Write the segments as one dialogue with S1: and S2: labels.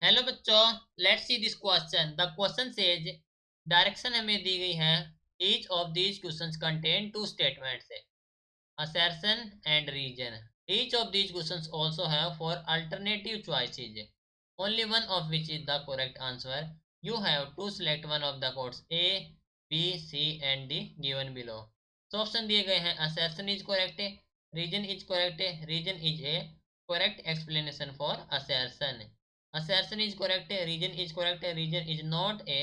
S1: Hello बच्चों, let's see this question. The question says, direction हमें दी गई है। Each of these questions contain two statements है, assertion and region. Each of these questions also have four alternative choices, only one of which is the correct answer. You have to select one of the codes A, B, C and D given below. So option दिए गए हैं, assertion is correct, region is correct, region is a correct explanation for assertion. Assertion is correct, region is correct, region is not a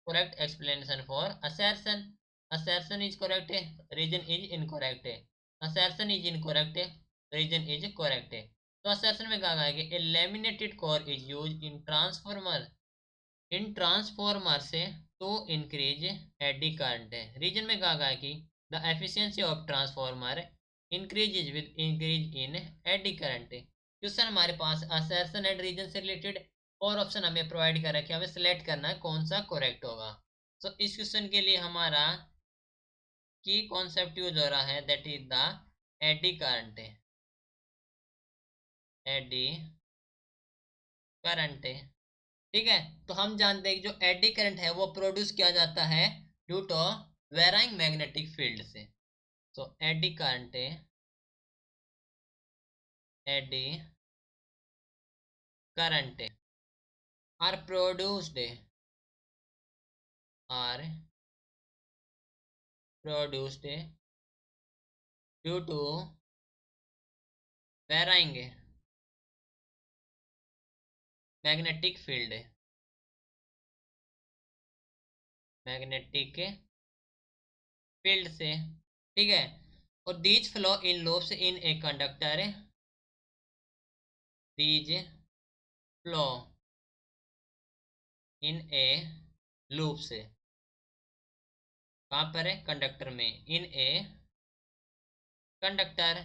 S1: correct explanation for assertion. Assertion is correct, region is incorrect. Assertion is incorrect, region is correct. तो assertion में कहा गया है कि a laminated core is used in transformer से to increase eddy current. region में कहा गया है कि the efficiency of transformer increases with increase in eddy current. Question हमारे पास assertion and region से रिलेटेड और ऑप्शन हमें प्रोवाइड कर रखे, हमें सिलेक्ट करना है कौन सा करेक्ट होगा। तो इस क्वेश्चन के लिए हमारा की कॉन्सेप्ट यूज हो रहा है, that is the AD current. Eddy current, ठीक है। तो हम जानते हैं कि जो एडी करंट है वो प्रोड्यूस किया जाता है due to varying magnetic field से। तो eddy current, eddy current are produced, are produced due to varying magnetic field, magnetic field से, ठीक है। और these flow in loops in a conductor, these flow in a loop से, कहाँ पर है, कंडक्टर में, in a conductor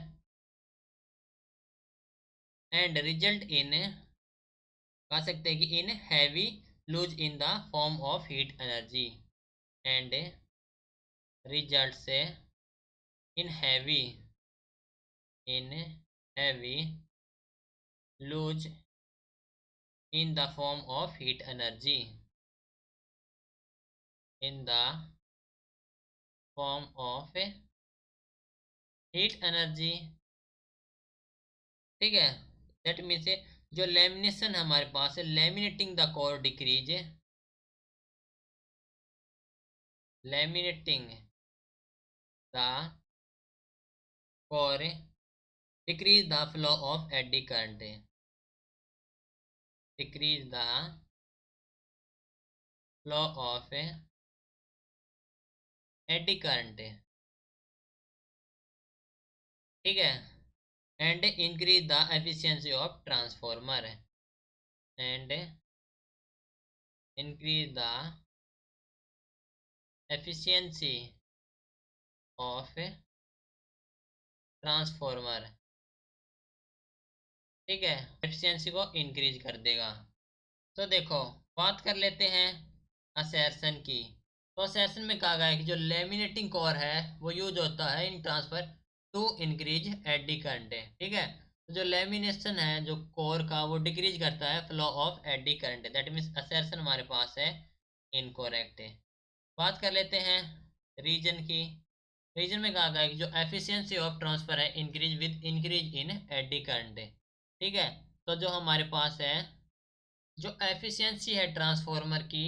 S1: and result in, कह सकते हैं कि in heavy loss in the form of heat energy, and result से इन heavy, in heavy lose in the form of heat energy, in the form of heat energy, ठीक है। That means जो lamination हमारे पास है, laminating the core decrease, laminating the core decrease the flow of eddy current, decrease the flow of AD current, ठीक है। And increase the efficiency of transformer, and increase the efficiency of transformer, ठीक है, efficiency को increase कर देगा। तो देखो बात कर लेते हैं असर्शन की। तो असर्शन में कहा गया है कि जो लेमिनेटिंग कोर है वो यूज होता है in transfer to increase eddy current, ठीक है। तो जो लेमिनेशन है जो कोर का वो डिक्रीज करता है flow of eddy current, that means assertion हमारे पास है इनकोरेक्ट है। बात कर लेते हैं रीजन की। रीजन में कहा गया है कि जो एफिशिएंसी ऑफ ट्रांसफर है increase with increase in AD current, ठीक है। तो जो हमारे पास है, जो एफिशिएंसी है ट्रांसफॉर्मर की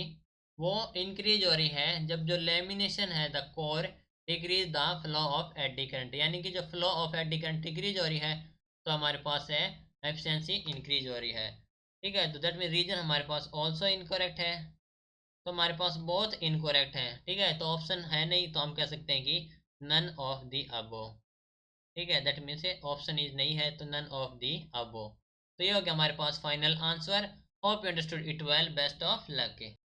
S1: वो इंक्रीज हो रही है जब जो लेमिनेशन है the core decrease the flow of eddy current, यानी कि जो flow of eddy current decrease हो रही है तो हमारे पास है एफिशिएंसी इंक्रीज हो रही है, ठीक है। तो दैट मीन रीजन हमारे पास ऑल्सो इनकरेक्ट है। तो हमारे पास बहुत इनकरेक्ट है, ठीक है। तो ऑप्शन है नहीं, तो हम कह सकते हैं कि नन ऑफ दी अबो, ठीक है। दैट मीन्स ऑप्शन इज नहीं है, तो नन ऑफ दी अबो। तो ये हो गया हमारे पास final answer. Hope you understood it well, best of luck.